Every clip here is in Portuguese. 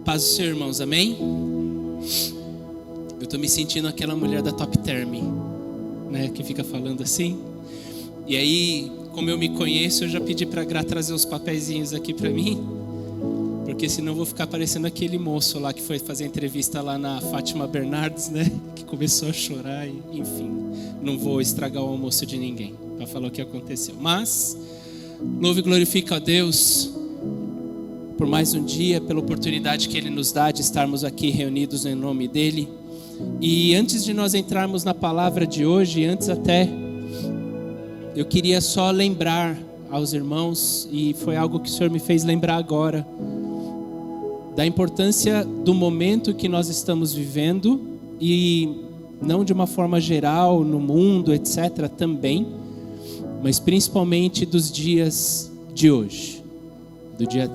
Paz do Senhor, irmãos, amém? Eu tô me sentindo aquela mulher da Top Term, né, que fica falando assim. E aí, como eu me conheço, eu já pedi pra Gra trazer os papeizinhos aqui pra mim, porque senão eu vou ficar parecendo aquele moço lá que foi fazer entrevista lá na Fátima Bernardes, né, que começou a chorar e, enfim, não vou estragar o almoço de ninguém para falar o que aconteceu. Mas louvo e glorifico a Deus por mais um dia, pela oportunidade que Ele nos dá de estarmos aqui reunidos em nome dEle. E antes de nós entrarmos na palavra de hoje, antes até, eu queria só lembrar aos irmãos, e foi algo que o Senhor me fez lembrar agora, da importância do momento que nós estamos vivendo, e não de uma forma geral, no mundo, etc. também, mas principalmente dos dias de hoje, do dia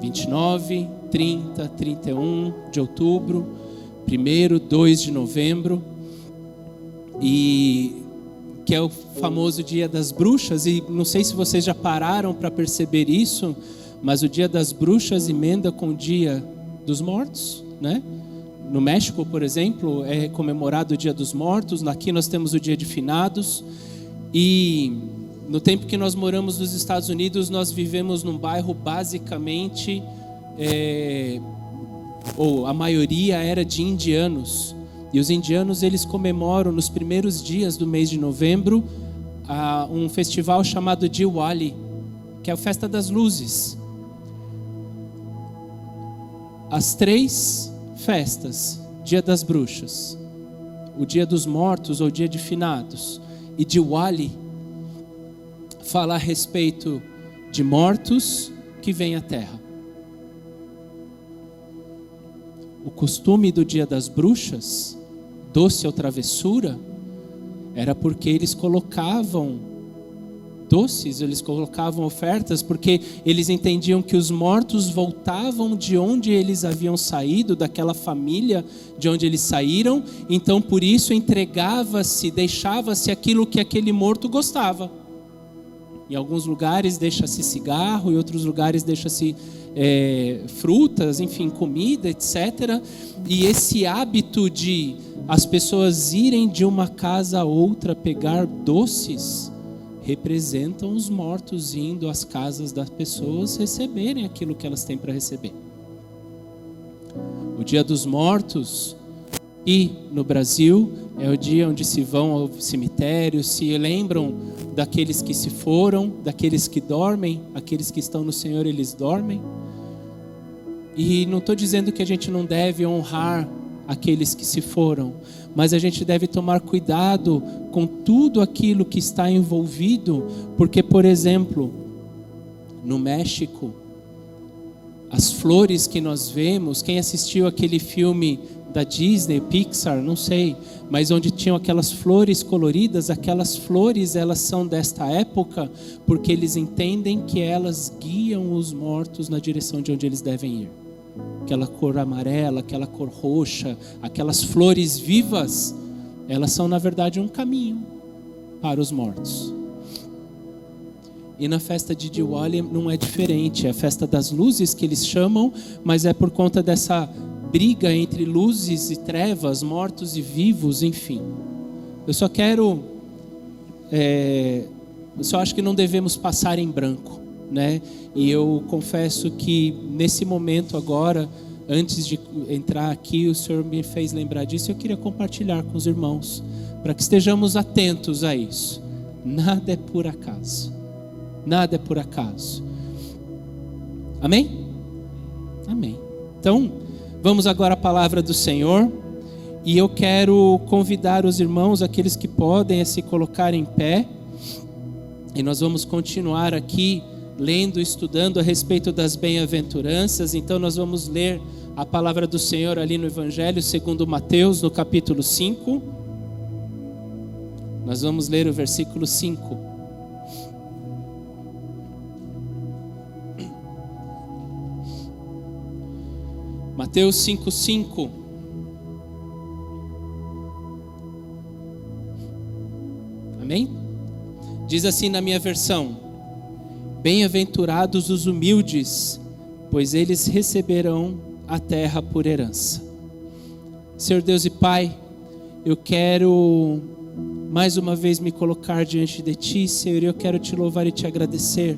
29, 30, 31 de outubro, 1º, 2 de novembro, e que é o famoso Dia das Bruxas. E não sei se vocês já pararam para perceber isso, mas o Dia das Bruxas emenda com o Dia dos Mortos, né? No México, por exemplo, é comemorado o Dia dos Mortos. Aqui nós temos o Dia de Finados. E no tempo que nós moramos nos Estados Unidos, nós vivemos num bairro basicamente, ou a maioria era de indianos. E os indianos, eles comemoram nos primeiros dias do mês de novembro um festival chamado Diwali, que é a Festa das Luzes. As 3 festas, Dia das Bruxas, o Dia dos Mortos ou Dia de Finados e Diwali, fala a respeito de mortos que vêm à terra. O costume do Dia das Bruxas, doce ou travessura, era porque eles colocavam doces, eles colocavam ofertas, porque eles entendiam que os mortos voltavam de onde eles haviam saído, daquela família de onde eles saíram. Então por isso entregava-se, deixava-se aquilo que aquele morto gostava. Em alguns lugares deixa-se cigarro, em outros lugares deixa-se frutas, enfim, comida, etc. E esse hábito de as pessoas irem de uma casa a outra pegar doces, representam os mortos indo às casas das pessoas receberem aquilo que elas têm para receber. O Dia dos Mortos, e no Brasil, é o dia onde se vão ao cemitério, se lembram daqueles que se foram, daqueles que dormem, aqueles que estão no Senhor, eles dormem. E não estou dizendo que a gente não deve honrar aqueles que se foram, mas a gente deve tomar cuidado com tudo aquilo que está envolvido, porque, por exemplo, no México, as flores que nós vemos, quem assistiu aquele filme da Disney, Pixar, não sei, mas onde tinham aquelas flores coloridas, aquelas flores, elas são desta época, porque eles entendem que elas guiam os mortos na direção de onde eles devem ir. Aquela cor amarela, aquela cor roxa, aquelas flores vivas, elas são na verdade um caminho para os mortos. E na festa de Diwali não é diferente, é a festa das luzes que eles chamam, mas é por conta dessa briga entre luzes e trevas, mortos e vivos, enfim. Eu só acho que não devemos passar em branco, né? E eu confesso que nesse momento agora, antes de entrar aqui, o Senhor me fez lembrar disso. Eu queria compartilhar com os irmãos, para que estejamos atentos a isso. Nada é por acaso. Nada é por acaso. Amém? Amém. Então, vamos agora à palavra do Senhor. E eu quero convidar os irmãos, aqueles que podem, a se colocar em pé. E nós vamos continuar aqui lendo, estudando a respeito das bem-aventuranças. Então nós vamos ler a palavra do Senhor ali no Evangelho segundo Mateus, no capítulo 5. Nós vamos ler o versículo 5. Mateus 5:5. Amém? Diz assim na minha versão: bem-aventurados os humildes, pois eles receberão a terra por herança. Senhor Deus e Pai, eu quero mais uma vez me colocar diante de Ti, Senhor, e eu quero Te louvar e Te agradecer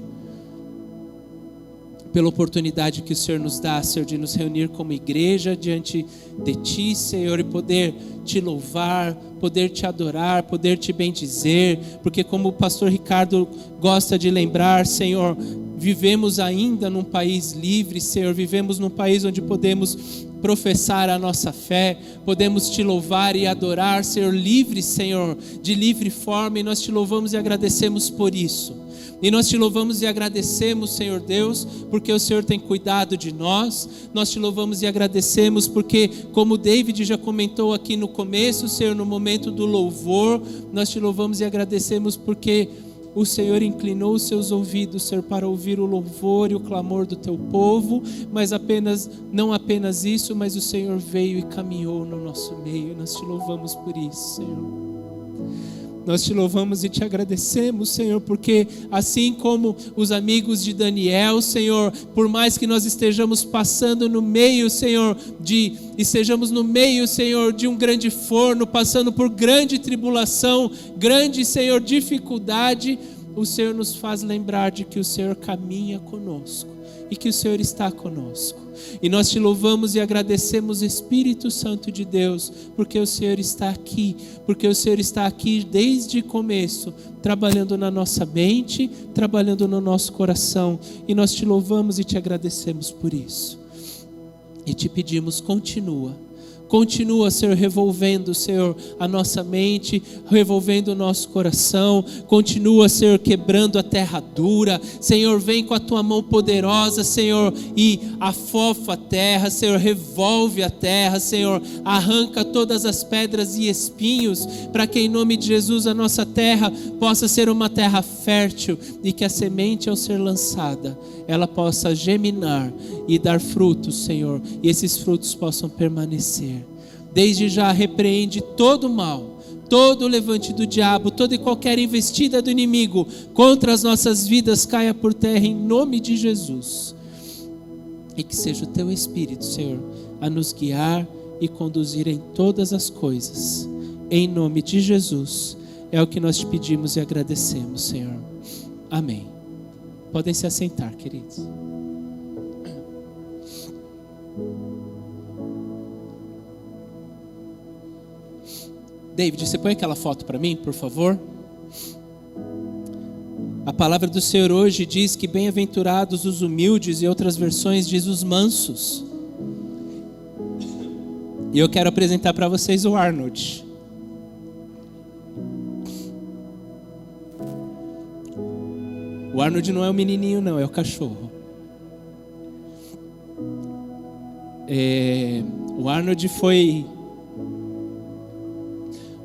pela oportunidade que o Senhor nos dá, Senhor, de nos reunir como igreja diante de Ti, Senhor, e poder Te louvar, poder Te adorar, poder Te bendizer, porque como o pastor Ricardo gosta de lembrar, Senhor, vivemos ainda num país livre, Senhor, vivemos num país onde podemos professar a nossa fé, podemos Te louvar e adorar, Senhor, livre, Senhor, de livre forma, e nós Te louvamos e agradecemos por isso. E nós Te louvamos e agradecemos, Senhor Deus, porque o Senhor tem cuidado de nós. Nós Te louvamos e agradecemos porque, como o David já comentou aqui no começo, Senhor, no momento do louvor, nós Te louvamos e agradecemos porque o Senhor inclinou os Seus ouvidos, Senhor, para ouvir o louvor e o clamor do Teu povo, mas não apenas isso, mas o Senhor veio e caminhou no nosso meio. Nós Te louvamos por isso, Senhor. Nós Te louvamos e Te agradecemos, Senhor, porque assim como os amigos de Daniel, Senhor, por mais que nós estejamos passando no meio, Senhor, estejamos no meio, Senhor, de um grande forno, passando por grande tribulação, grande, Senhor, dificuldade, o Senhor nos faz lembrar de que o Senhor caminha conosco e que o Senhor está conosco. E nós Te louvamos e agradecemos, Espírito Santo de Deus, porque o Senhor está aqui, porque o Senhor está aqui desde o começo, trabalhando na nossa mente, trabalhando no nosso coração, e nós Te louvamos e Te agradecemos por isso. E Te pedimos, continua, Senhor, revolvendo, Senhor, a nossa mente, revolvendo o nosso coração, continua, Senhor, quebrando a terra dura, Senhor, vem com a Tua mão poderosa, Senhor, e afofa a terra, Senhor, revolve a terra, Senhor, arranca todas as pedras e espinhos, para que em nome de Jesus a nossa terra possa ser uma terra fértil, e que a semente ao ser lançada, ela possa germinar e dar frutos, Senhor, e esses frutos possam permanecer. Desde já repreende todo o mal, todo o levante do diabo, toda e qualquer investida do inimigo contra as nossas vidas caia por terra em nome de Jesus. E que seja o Teu Espírito, Senhor, a nos guiar e conduzir em todas as coisas. Em nome de Jesus, é o que nós Te pedimos e agradecemos, Senhor. Amém. Podem se assentar, queridos. David, você põe aquela foto para mim, por favor? A palavra do Senhor hoje diz que bem-aventurados os humildes, e outras versões diz os mansos. E eu quero apresentar para vocês o Arnold. O Arnold não é o menininho não, é o cachorro. O Arnold foi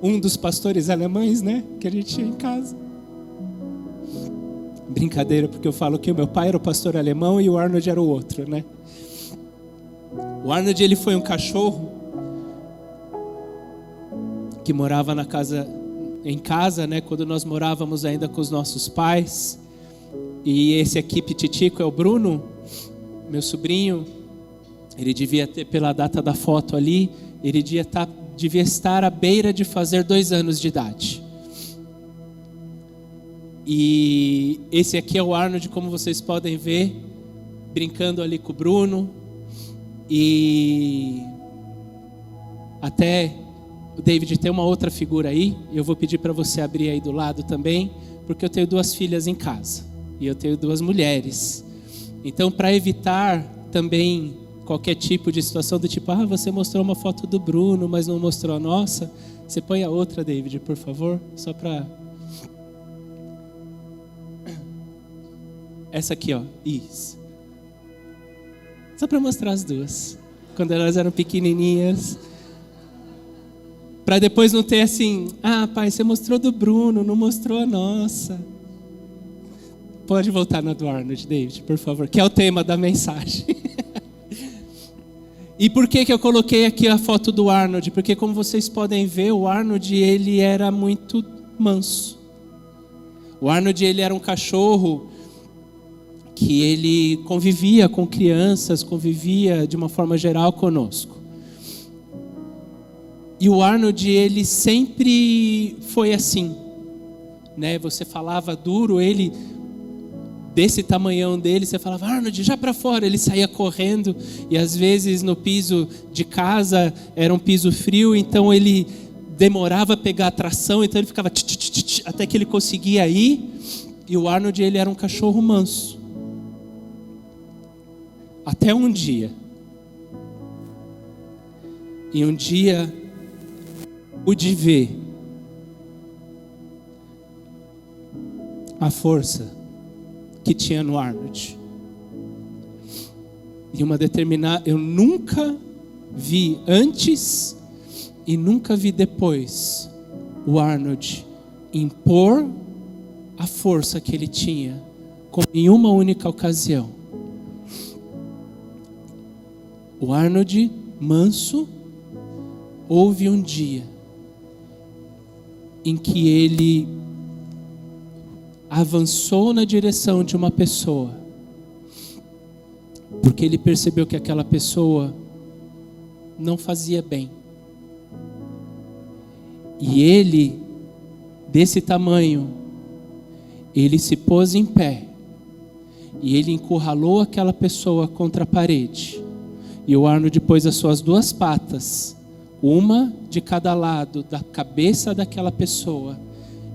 um dos pastores alemães, né, que a gente tinha em casa. Brincadeira, porque eu falo que o meu pai era o pastor alemão e o Arnold era o outro, né? O Arnold, ele foi um cachorro que morava em casa, né, quando nós morávamos ainda com os nossos pais. E esse aqui, pititico, é o Bruno, meu sobrinho. Ele devia ter, pela data da foto ali, ele devia estar à beira de fazer 2 anos de idade. E esse aqui é o Arnold, como vocês podem ver, brincando ali com o Bruno. E até o David tem uma outra figura aí, eu vou pedir para você abrir aí do lado também, porque eu tenho 2 filhas em casa e eu tenho 2 mulheres. Então, para evitar também qualquer tipo de situação do tipo, você mostrou uma foto do Bruno, mas não mostrou a nossa, você põe a outra, David, por favor, só para... Essa aqui, ó, isso. Só para mostrar as 2, quando elas eram pequenininhas. Para depois não ter assim, pai, você mostrou do Bruno, não mostrou a nossa. Pode voltar na do Arnold, David, por favor, que é o tema da mensagem. E por que eu coloquei aqui a foto do Arnold? Porque, como vocês podem ver, o Arnold, ele era muito manso. O Arnold, ele era um cachorro que ele convivia com crianças, convivia de uma forma geral conosco. E o Arnold, ele sempre foi assim, né? Você falava duro, ele desse tamanhão dele, você falava, Arnold, já para fora, ele saía correndo, e às vezes no piso de casa era um piso frio, então ele demorava a pegar a tração, então ele ficava até que ele conseguia ir. E o Arnold, ele era um cachorro manso. Até um dia. E um dia pude ver a força que tinha no Arnold. E uma determinada, eu nunca vi antes e nunca vi depois o Arnold impor a força que ele tinha, como em uma única ocasião. O Arnold, manso, houve um dia em que ele avançou na direção de uma pessoa, porque ele percebeu que aquela pessoa não fazia bem. E ele, desse tamanho, ele se pôs em pé e ele encurralou aquela pessoa contra a parede. E o Arnold pôs as suas duas patas, uma de cada lado da cabeça daquela pessoa,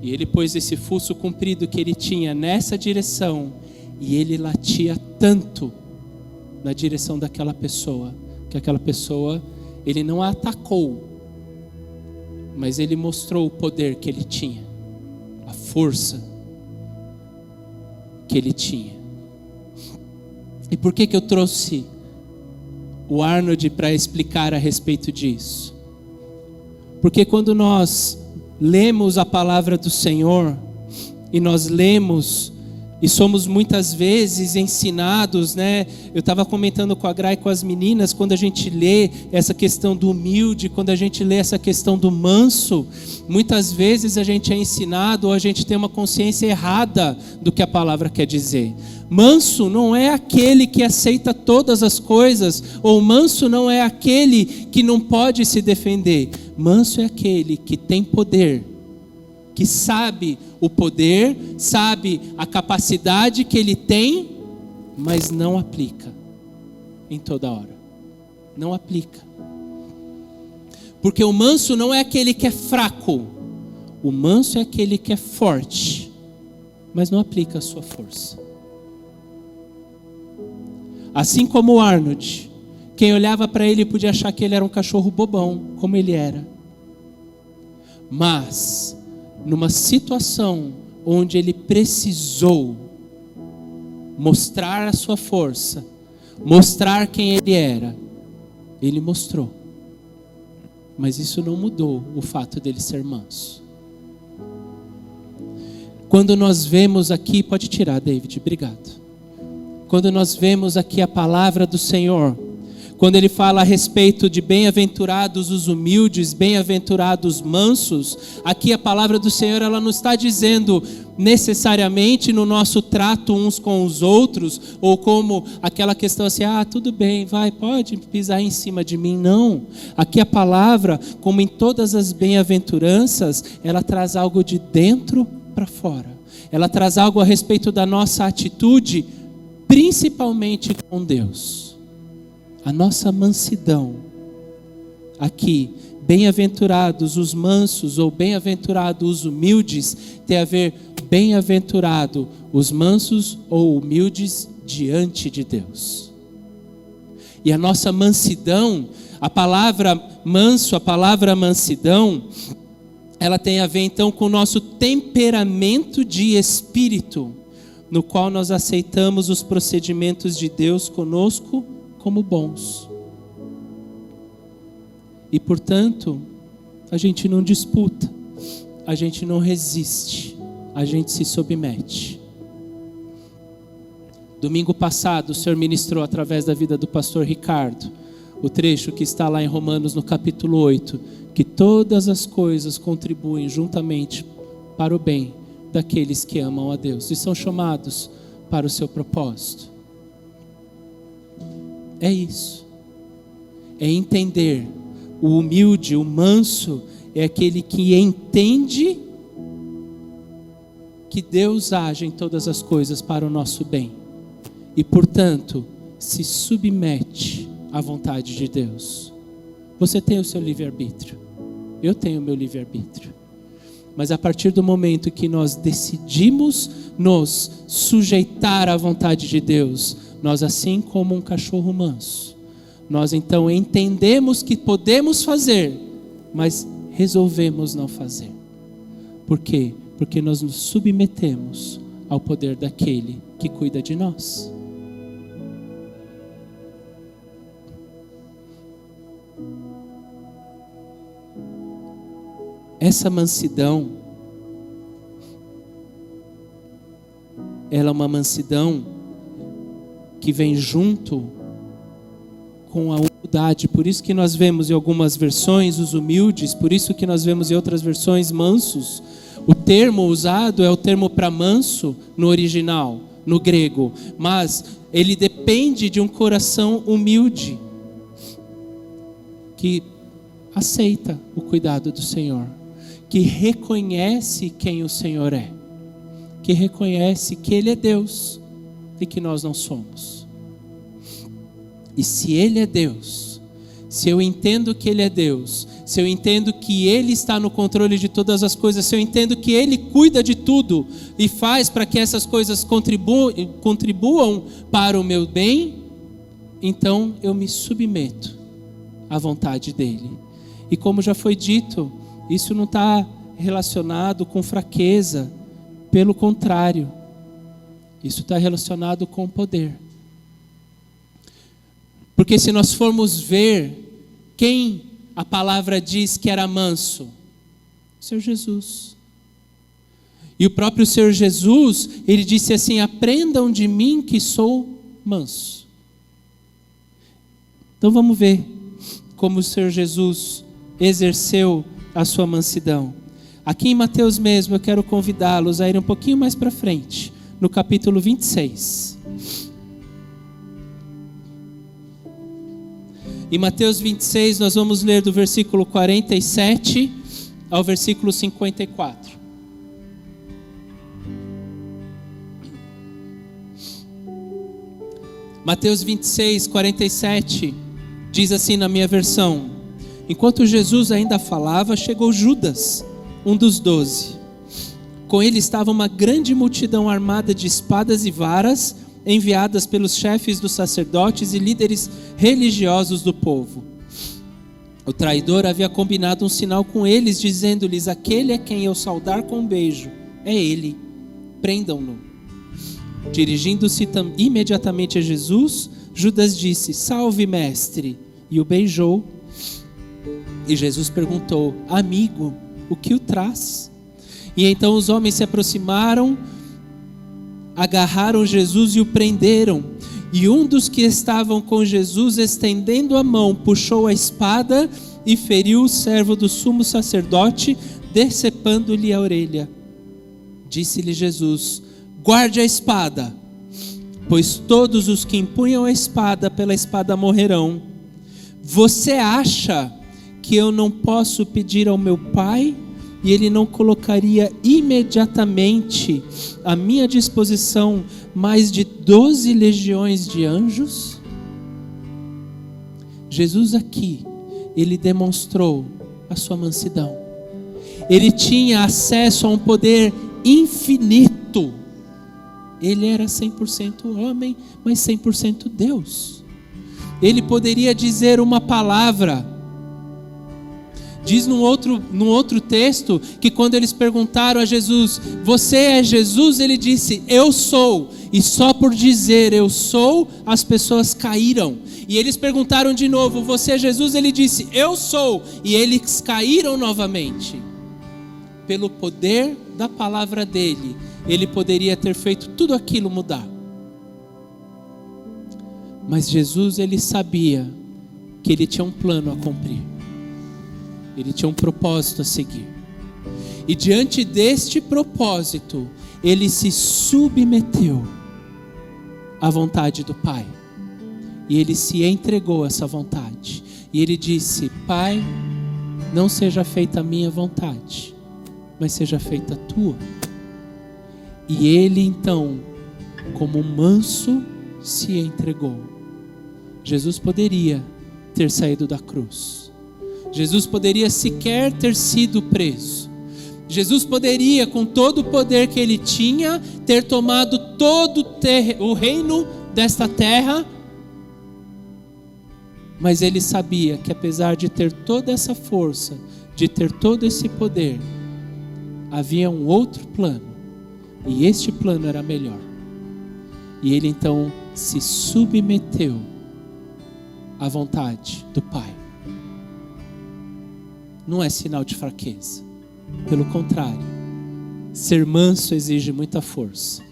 e ele pôs esse fuço comprido que ele tinha nessa direção, e ele latia tanto na direção daquela pessoa, que aquela pessoa, ele não a atacou, mas ele mostrou o poder que ele tinha, a força que ele tinha. E por que eu trouxe o Arnold para explicar a respeito disso? Porque quando nós lemos a palavra do Senhor, e nós lemos e somos muitas vezes ensinados, né? Eu estava comentando com a Gra e com as meninas, quando a gente lê essa questão do humilde, quando a gente lê essa questão do manso, muitas vezes a gente é ensinado, ou a gente tem uma consciência errada do que a palavra quer dizer. Manso não é aquele que aceita todas as coisas, ou manso não é aquele que não pode se defender. Manso é aquele que tem poder, que sabe o poder, sabe a capacidade que ele tem, mas não aplica em toda hora. Não aplica. Porque o manso não é aquele que é fraco. O manso é aquele que é forte, mas não aplica a sua força. Assim como o Arnold, quem olhava para ele podia achar que ele era um cachorro bobão, como ele era. Mas numa situação onde ele precisou mostrar a sua força, mostrar quem ele era, ele mostrou. Mas isso não mudou o fato dele ser manso. Quando nós vemos aqui, pode tirar, David, obrigado. Quando nós vemos aqui a palavra do Senhor, quando ele fala a respeito de bem-aventurados os humildes, bem-aventurados os mansos, aqui a palavra do Senhor, ela não está dizendo necessariamente no nosso trato uns com os outros, ou como aquela questão assim, tudo bem, vai, pode pisar em cima de mim, não. Aqui a palavra, como em todas as bem-aventuranças, ela traz algo de dentro para fora. Ela traz algo a respeito da nossa atitude, principalmente com Deus. A nossa mansidão. Aqui, bem-aventurados os mansos ou bem-aventurados os humildes, tem a ver bem-aventurado os mansos ou humildes diante de Deus. E a nossa mansidão, a palavra manso, a palavra mansidão, ela tem a ver então com o nosso temperamento de espírito, no qual nós aceitamos os procedimentos de Deus conosco como bons. E portanto, a gente não disputa, a gente não resiste, a gente se submete. Domingo passado, o Senhor ministrou através da vida do pastor Ricardo, o trecho que está lá em Romanos no capítulo 8, que todas as coisas contribuem juntamente para o bem daqueles que amam a Deus e são chamados para o seu propósito. É isso. É entender. O humilde, o manso, é aquele que entende que Deus age em todas as coisas para o nosso bem. E, portanto, se submete à vontade de Deus. Você tem o seu livre-arbítrio. Eu tenho o meu livre-arbítrio. Mas a partir do momento que nós decidimos nos sujeitar à vontade de Deus, nós, assim como um cachorro manso, nós então entendemos que podemos fazer, mas resolvemos não fazer. Por quê? Porque nós nos submetemos ao poder daquele que cuida de nós. Essa mansidão, ela é uma mansidão que vem junto com a humildade. Por isso que nós vemos em algumas versões os humildes, por isso que nós vemos em outras versões mansos. O termo usado é o termo para manso no original, no grego, mas ele depende de um coração humilde, que aceita o cuidado do Senhor, que reconhece quem o Senhor é, que reconhece que Ele é Deus e que nós não somos. E se Ele é Deus, se eu entendo que Ele é Deus, se eu entendo que Ele está no controle de todas as coisas, se eu entendo que Ele cuida de tudo e faz para que essas coisas contribuam para o meu bem, então eu me submeto à vontade dEle. E como já foi dito, isso não está relacionado com fraqueza, pelo contrário, isso está relacionado com poder. Porque se nós formos ver quem a palavra diz que era manso, o Senhor Jesus. E o próprio Senhor Jesus, Ele disse assim: aprendam de mim que sou manso. Então vamos ver como o Senhor Jesus exerceu a sua mansidão. Aqui em Mateus mesmo, eu quero convidá-los a ir um pouquinho mais para frente, no capítulo 26. Em Mateus 26, nós vamos ler do versículo 47 ao versículo 54. Mateus 26, 47, diz assim na minha versão: enquanto Jesus ainda falava, chegou Judas, um dos 12. Com ele estava uma grande multidão armada de espadas e varas, enviadas pelos chefes dos sacerdotes e líderes religiosos do povo. O traidor havia combinado um sinal com eles, dizendo-lhes: aquele a quem eu saudar com um beijo, é ele, prendam-no. Dirigindo-se imediatamente a Jesus, Judas disse: salve, mestre, e o beijou. E Jesus perguntou: amigo, o que o traz? E então os homens se aproximaram, agarraram Jesus e o prenderam. E um dos que estavam com Jesus, estendendo a mão, puxou a espada e feriu o servo do sumo sacerdote, decepando-lhe a orelha. Disse-lhe Jesus: guarde a espada, pois todos os que empunham a espada pela espada morrerão. Você acha que eu não posso pedir ao meu Pai, e Ele não colocaria imediatamente à minha disposição mais de 12 legiões de anjos? Jesus aqui, Ele demonstrou a sua mansidão. Ele tinha acesso a um poder infinito. Ele era 100% homem, mas 100% Deus. Ele poderia dizer uma palavra. Diz num outro texto que quando eles perguntaram a Jesus: você é Jesus? Ele disse: eu sou. E só por dizer eu sou, as pessoas caíram. E eles perguntaram de novo: você é Jesus? Ele disse: eu sou. E eles caíram novamente. Pelo poder da palavra dele, ele poderia ter feito tudo aquilo mudar. Mas Jesus, ele sabia que ele tinha um plano a cumprir. Ele tinha um propósito a seguir. E diante deste propósito, ele se submeteu a vontade do Pai. E ele se entregou a essa vontade. E ele disse: Pai, não seja feita a minha vontade, mas seja feita a tua. E ele então, como manso, se entregou. Jesus poderia ter saído da cruz. Jesus poderia sequer ter sido preso. Jesus poderia, com todo o poder que ele tinha, ter tomado todo o reino desta terra. Mas ele sabia que apesar de ter toda essa força, de ter todo esse poder, havia um outro plano. E este plano era melhor. E ele então se submeteu à vontade do Pai. Não é sinal de fraqueza. Pelo contrário, ser manso exige muita força.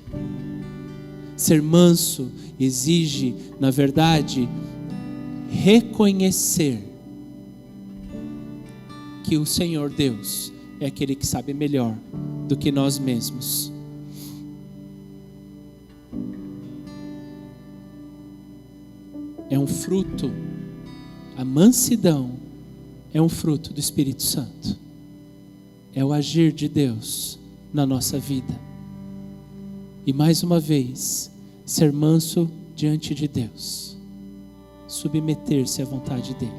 Ser manso exige, na verdade, reconhecer que o Senhor Deus é aquele que sabe melhor do que nós mesmos. É um fruto, a mansidão é um fruto do Espírito Santo. É o agir de Deus na nossa vida. E mais uma vez, ser manso diante de Deus. Submeter-se à vontade dele.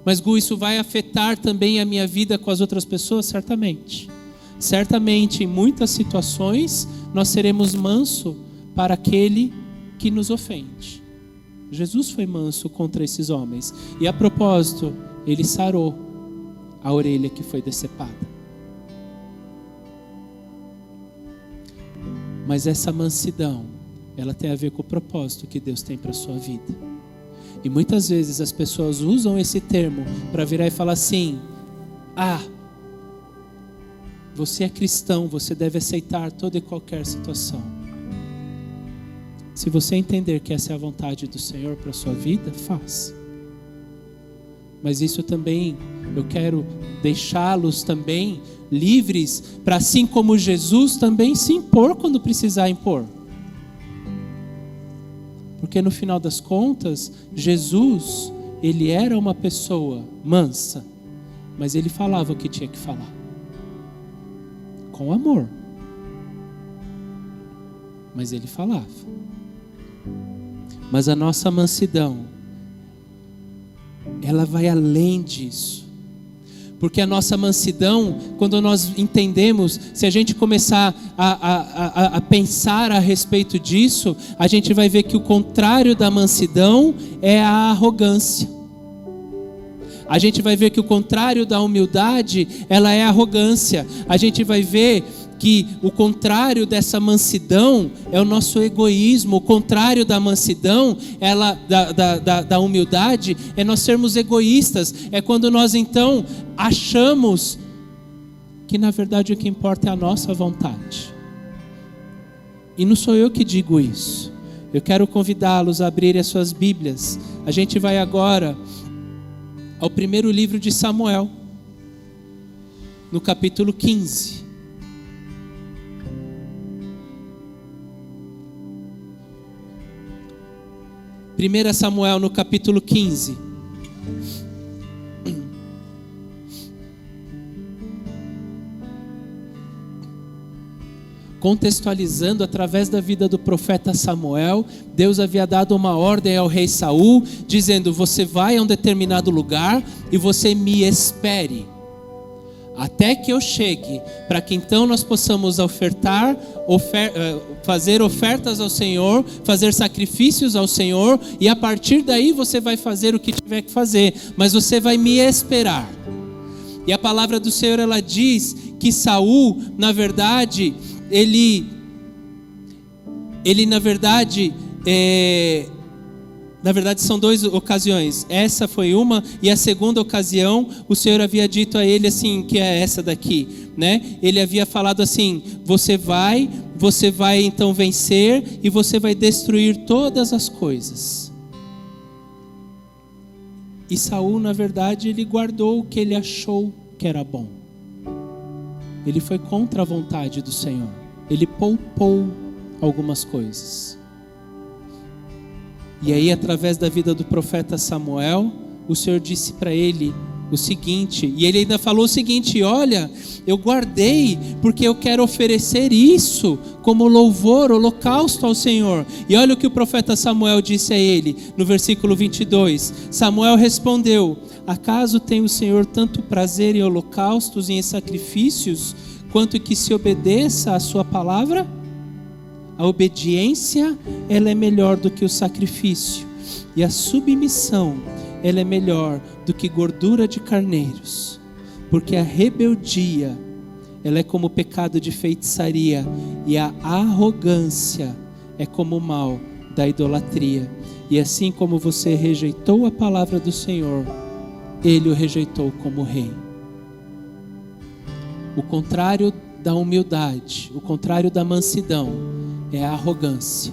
Mas Gu, isso vai afetar também a minha vida com as outras pessoas? Certamente. Certamente, em muitas situações, nós seremos manso para aquele que nos ofende. Jesus foi manso contra esses homens. E a propósito, ele sarou a orelha que foi decepada. Mas essa mansidão, ela tem a ver com o propósito que Deus tem para a sua vida. E muitas vezes as pessoas usam esse termo para virar e falar assim: você é cristão, você deve aceitar toda e qualquer situação. Se você entender que essa é a vontade do Senhor para a sua vida, faça. Mas isso também, eu quero deixá-los também livres, para assim como Jesus também se impor quando precisar impor. Porque no final das contas, Jesus, ele era uma pessoa mansa, mas ele falava o que tinha que falar. Com amor. Mas ele falava. Mas a nossa mansidão, ela vai além disso. Porque a nossa mansidão, quando nós entendemos, se a gente começar a pensar a respeito disso, a gente vai ver que o contrário da mansidão é a arrogância. A gente vai ver que o contrário da humildade, ela é a arrogância. A gente vai ver que o contrário dessa mansidão é o nosso egoísmo. O contrário da mansidão, da humildade, é nós sermos egoístas. É quando nós então achamos que na verdade o que importa é a nossa vontade. E não sou eu que digo isso. Eu quero convidá-los a abrirem as suas Bíblias. A gente vai agora ao primeiro livro de Samuel, no capítulo 15. 1 Samuel no capítulo 15. Contextualizando através da vida do profeta Samuel, Deus havia dado uma ordem ao rei Saul, dizendo: você vai a um determinado lugar e você me espere, até que eu chegue, para que então nós possamos fazer ofertas ao Senhor, fazer sacrifícios ao Senhor, e a partir daí você vai fazer o que tiver que fazer, mas você vai me esperar. E a palavra do Senhor, ela diz que Saul, na verdade, ele na verdade são duas ocasiões. Essa foi uma, e a segunda ocasião o Senhor havia dito a ele assim, que é essa daqui, né? Ele havia falado assim: você vai então vencer e você vai destruir todas as coisas. E Saul, na verdade, ele guardou o que ele achou que era bom. Ele foi contra a vontade do Senhor. Ele poupou algumas coisas. E aí, através da vida do profeta Samuel, o Senhor disse para ele o seguinte, e ele ainda falou o seguinte: olha, eu guardei porque eu quero oferecer isso como louvor, holocausto ao Senhor. E olha o que o profeta Samuel disse a ele, no versículo 22. Samuel respondeu: acaso tem o Senhor tanto prazer em holocaustos e em sacrifícios, quanto que se obedeça à sua palavra? A obediência, ela é melhor do que o sacrifício, e a submissão, ela é melhor do que gordura de carneiros, porque a rebeldia, ela é como o pecado de feitiçaria, e a arrogância é como o mal da idolatria. E assim como você rejeitou a palavra do Senhor, Ele o rejeitou como rei. O contrário da humildade, o contrário da mansidão, é a arrogância.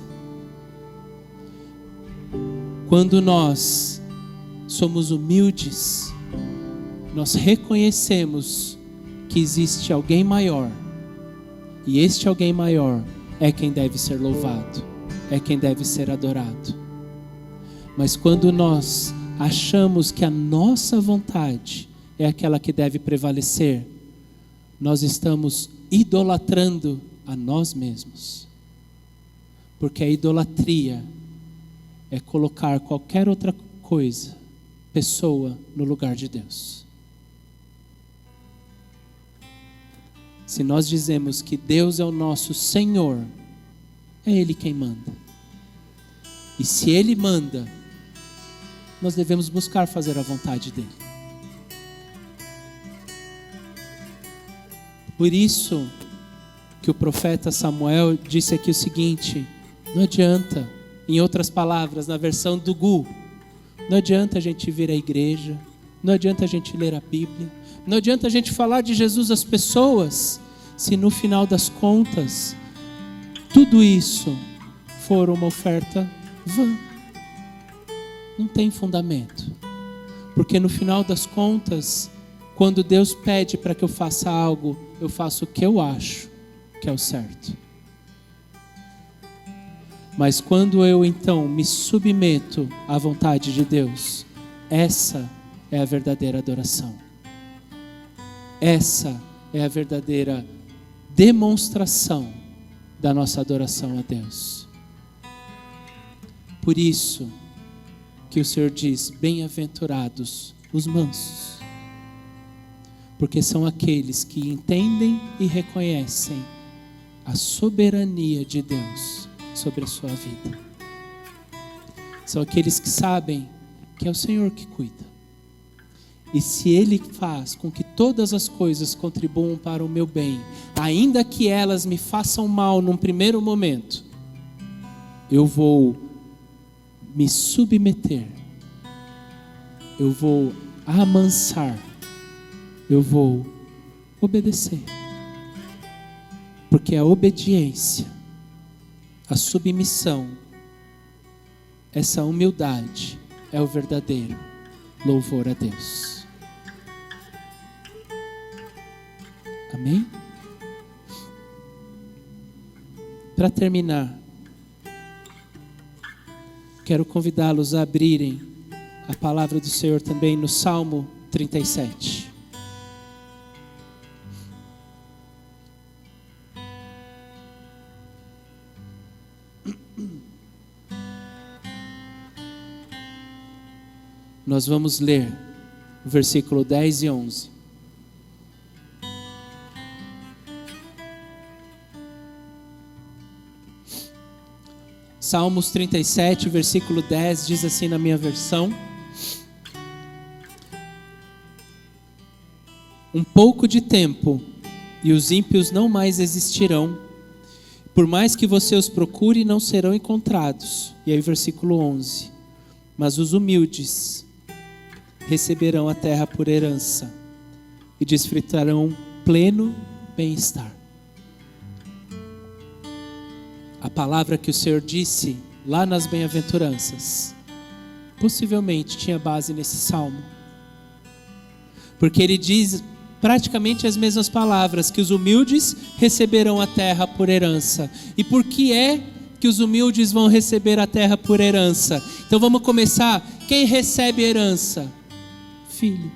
Quando nós somos humildes, nós reconhecemos que existe alguém maior, e este alguém maior é quem deve ser louvado, é quem deve ser adorado. Mas quando nós achamos que a nossa vontade é aquela que deve prevalecer, nós estamos idolatrando a nós mesmos. Porque a idolatria é colocar qualquer outra coisa, pessoa, no lugar de Deus. Se nós dizemos que Deus é o nosso Senhor, é Ele quem manda. E se Ele manda, nós devemos buscar fazer a vontade dEle. Por isso que o profeta Samuel disse aqui o seguinte: não adianta, em outras palavras, na versão do Gu, não adianta a gente vir à igreja, não adianta a gente ler a Bíblia, não adianta a gente falar de Jesus às pessoas, se no final das contas, tudo isso for uma oferta vã. Não tem fundamento. Porque no final das contas, quando Deus pede para que eu faça algo, eu faço o que eu acho que é o certo. Mas quando eu então me submeto à vontade de Deus, essa é a verdadeira adoração. Essa é a verdadeira demonstração da nossa adoração a Deus. Por isso que o Senhor diz: bem-aventurados os mansos, porque são aqueles que entendem e reconhecem a soberania de Deus sobre a sua vida. São aqueles que sabem que é o Senhor que cuida. E se Ele faz com que todas as coisas contribuam para o meu bem, ainda que elas me façam mal num primeiro momento, eu vou me submeter, eu vou amansar, eu vou obedecer. Porque a obediência, a submissão, essa humildade é o verdadeiro louvor a Deus. Amém? Para terminar, quero convidá-los a abrirem a palavra do Senhor também no Salmo 37. Nós vamos ler o versículo 10 e 11. Salmos 37, versículo 10, diz assim na minha versão: um pouco de tempo e os ímpios não mais existirão, por mais que você os procure, não serão encontrados. E aí versículo 11: mas os humildes receberão a terra por herança e desfrutarão pleno bem-estar. A palavra que o Senhor disse lá nas bem-aventuranças possivelmente tinha base nesse salmo, porque ele diz praticamente as mesmas palavras, que os humildes receberão a terra por herança. E por que é que os humildes vão receber a terra por herança. Então vamos começar. Quem recebe herança? Filho.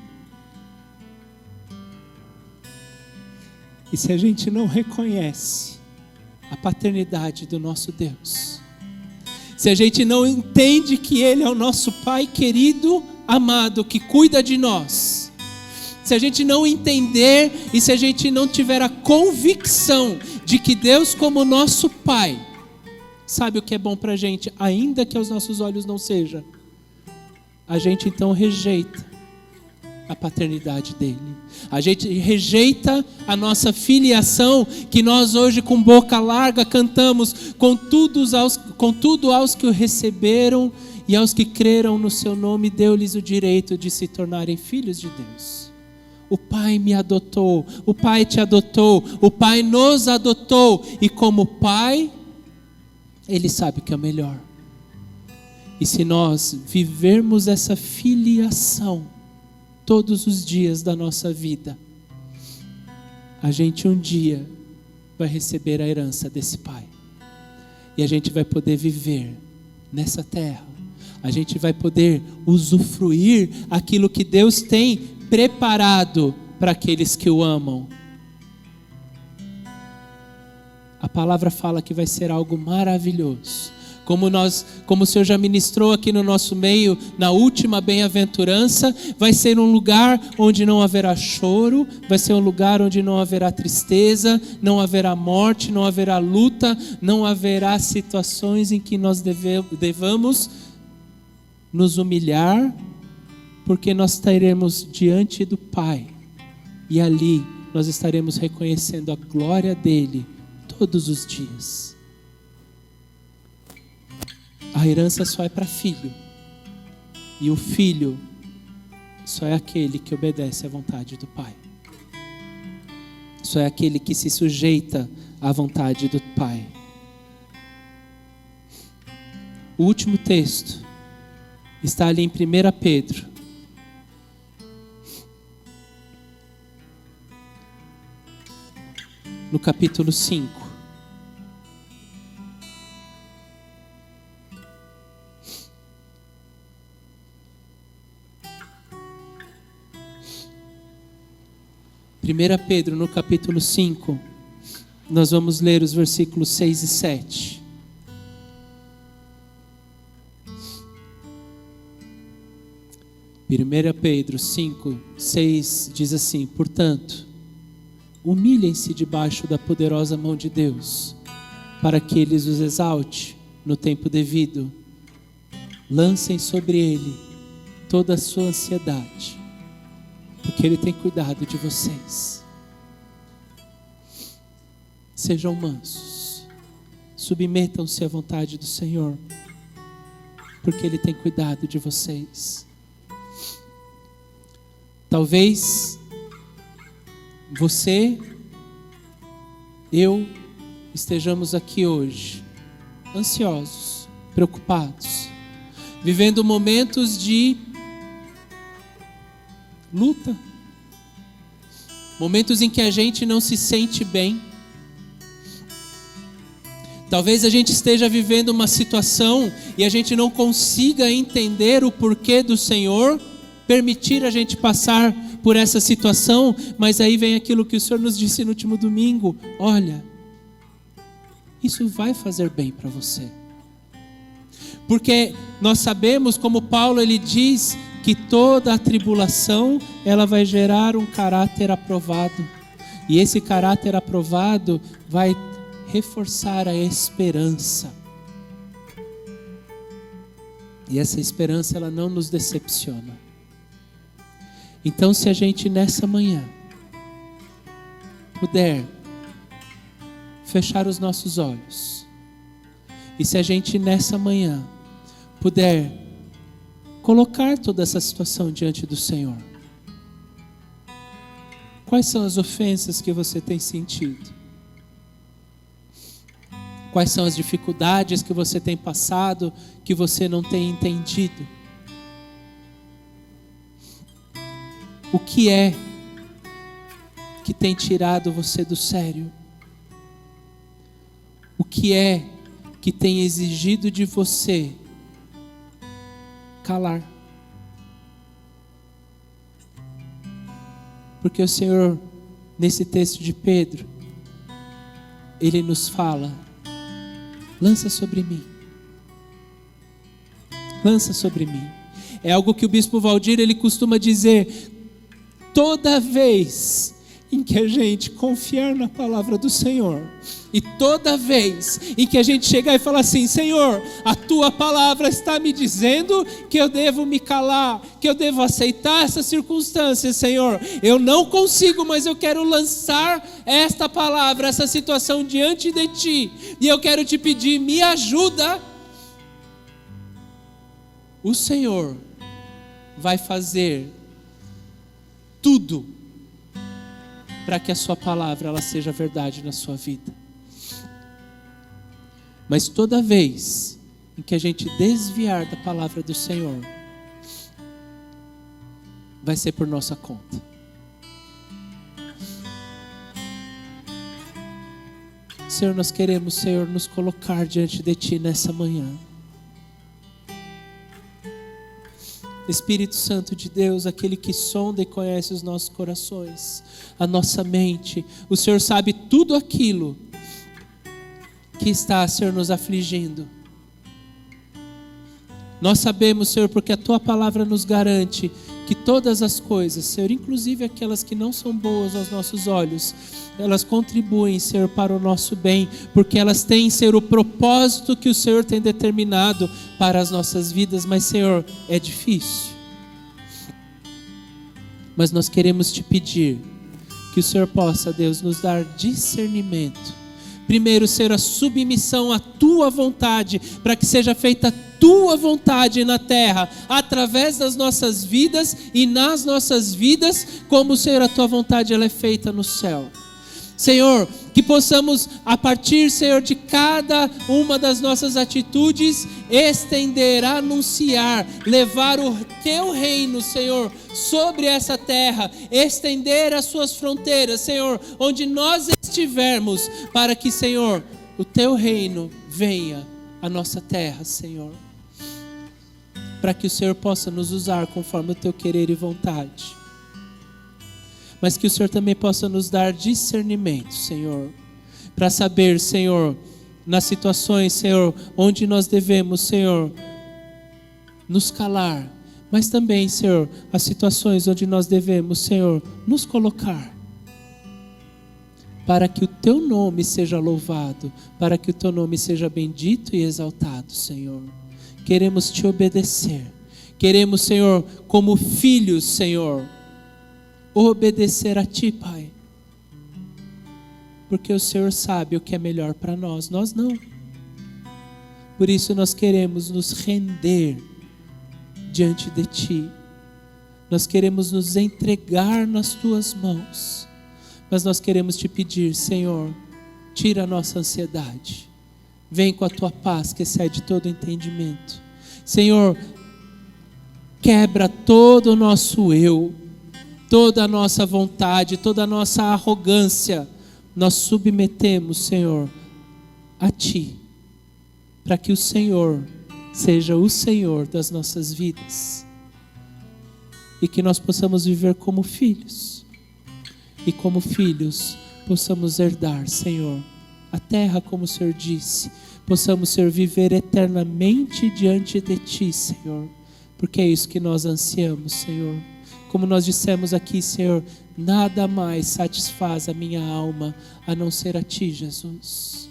E se a gente não reconhece a paternidade do nosso Deus, se a gente não entende que Ele é o nosso Pai querido, amado, que cuida de nós, se a gente não entender e se a gente não tiver a convicção de que Deus, como nosso Pai, sabe o que é bom para a gente, ainda que aos nossos olhos não seja, a gente então rejeita a paternidade dele. A gente rejeita a nossa filiação, que nós hoje com boca larga cantamos, contudo aos que o receberam e aos que creram no seu nome, deu-lhes o direito de se tornarem filhos de Deus. O Pai me adotou, o Pai te adotou, o Pai nos adotou, e como Pai, Ele sabe o que é melhor. E se nós vivermos essa filiação todos os dias da nossa vida, a gente um dia vai receber a herança desse Pai. E a gente vai poder viver nessa terra. A gente vai poder usufruir aquilo que Deus tem preparado para aqueles que o amam. A palavra fala que vai ser algo maravilhoso. Como o Senhor já ministrou aqui no nosso meio, na última bem-aventurança, vai ser um lugar onde não haverá choro, vai ser um lugar onde não haverá tristeza, não haverá morte, não haverá luta, não haverá situações em que nós devamos nos humilhar, porque nós estaremos diante do Pai, e ali nós estaremos reconhecendo a glória dEle todos os dias. A herança só é para filho. E o filho só é aquele que obedece à vontade do Pai. Só é aquele que se sujeita à vontade do Pai. O último texto está ali em 1 Pedro. No capítulo 5. Primeira Pedro, no capítulo 5, nós vamos ler os versículos 6 e 7. Primeira Pedro 5, 6 diz assim: portanto, humilhem-se debaixo da poderosa mão de Deus, para que Ele os exalte no tempo devido. Lancem sobre Ele toda a sua ansiedade, porque Ele tem cuidado de vocês. Sejam mansos, submetam-se à vontade do Senhor, porque Ele tem cuidado de vocês. Talvez você, eu, estejamos aqui hoje ansiosos, preocupados, vivendo momentos de luta, momentos em que a gente não se sente bem. Talvez a gente esteja vivendo uma situação e a gente não consiga entender o porquê do Senhor permitir a gente passar por essa situação, mas aí vem aquilo que o Senhor nos disse no último domingo: olha, isso vai fazer bem para você. Porque nós sabemos, como Paulo ele diz, que toda a tribulação ela vai gerar um caráter aprovado. E esse caráter aprovado vai reforçar a esperança. E essa esperança ela não nos decepciona. Então, se a gente nessa manhã puder fechar os nossos olhos, e se a gente nessa manhã puder colocar toda essa situação diante do Senhor. Quais são as ofensas que você tem sentido? Quais são as dificuldades que você tem passado, que você não tem entendido? O que é que tem tirado você do sério? O que é que tem exigido de você calar. Porque o Senhor, nesse texto de Pedro, Ele nos fala: lança sobre mim. Lança sobre mim. É algo que o bispo Valdir, ele costuma dizer: toda vez em que a gente confiar na palavra do Senhor, e toda vez em que a gente chegar e falar assim: Senhor, a tua palavra está me dizendo que eu devo me calar, que eu devo aceitar essas circunstâncias, Senhor, eu não consigo, mas eu quero lançar esta palavra, essa situação diante de ti, e eu quero te pedir, me ajuda. O Senhor vai fazer tudo para que a sua palavra ela seja verdade na sua vida. Mas toda vez em que a gente desviar da palavra do Senhor, vai ser por nossa conta. Senhor, nós queremos, Senhor, nos colocar diante de Ti nessa manhã. Espírito Santo de Deus, aquele que sonda e conhece os nossos corações, a nossa mente, o Senhor sabe tudo aquilo que está, Senhor, nos afligindo. Nós sabemos, Senhor, porque a Tua palavra nos garante que todas as coisas, Senhor, inclusive aquelas que não são boas aos nossos olhos, elas contribuem, Senhor, para o nosso bem, porque elas têm, Senhor, o propósito que o Senhor tem determinado para as nossas vidas. Mas, Senhor, é difícil. Mas nós queremos Te pedir que o Senhor possa, Deus, nos dar discernimento. Primeiro, Senhor, a submissão à Tua vontade, para que seja feita a Tua vontade na terra, através das nossas vidas e nas nossas vidas, como, Senhor, a Tua vontade ela é feita no céu. Senhor, que possamos, a partir, Senhor, de cada uma das nossas atitudes, estender, anunciar, levar o Teu reino, Senhor, sobre essa terra, estender as Suas fronteiras, Senhor, onde nós estivermos, para que, Senhor, o Teu reino venha à nossa terra, Senhor, para que o Senhor possa nos usar conforme o Teu querer e vontade. Mas que o Senhor também possa nos dar discernimento, Senhor, para saber, Senhor, nas situações, Senhor, onde nós devemos, Senhor, nos calar, mas também, Senhor, as situações onde nós devemos, Senhor, nos colocar, para que o Teu nome seja louvado, para que o Teu nome seja bendito e exaltado, Senhor. Queremos Te obedecer, queremos, Senhor, como filhos, Senhor, obedecer a Ti, Pai, porque o Senhor sabe o que é melhor para nós, nós não. Por isso nós queremos nos render diante de Ti, nós queremos nos entregar nas Tuas mãos, mas nós queremos Te pedir, Senhor, tira a nossa ansiedade, vem com a Tua paz que excede todo entendimento. Senhor, quebra todo o nosso eu, toda a nossa vontade, toda a nossa arrogância, nós submetemos, Senhor, a Ti, para que o Senhor seja o Senhor das nossas vidas, e que nós possamos viver como filhos, e como filhos possamos herdar, Senhor, a terra, como o Senhor disse, possamos, Senhor, viver eternamente diante de Ti, Senhor, porque é isso que nós ansiamos, Senhor. Como nós dissemos aqui, Senhor, nada mais satisfaz a minha alma a não ser a Ti, Jesus.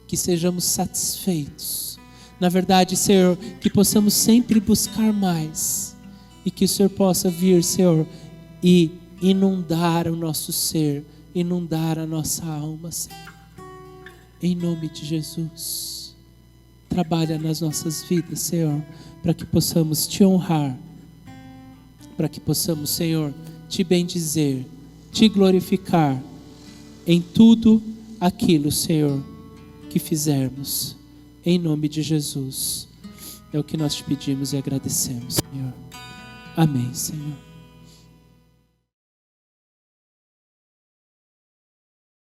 Que sejamos satisfeitos. Na verdade, Senhor, que possamos sempre buscar mais. E que o Senhor possa vir, Senhor, e inundar o nosso ser, inundar a nossa alma, Senhor. Em nome de Jesus. Trabalha nas nossas vidas, Senhor, para que possamos Te honrar, para que possamos, Senhor, Te bendizer, Te glorificar em tudo aquilo, Senhor, que fizermos, em nome de Jesus. É o que nós Te pedimos e agradecemos, Senhor. Amém, Senhor.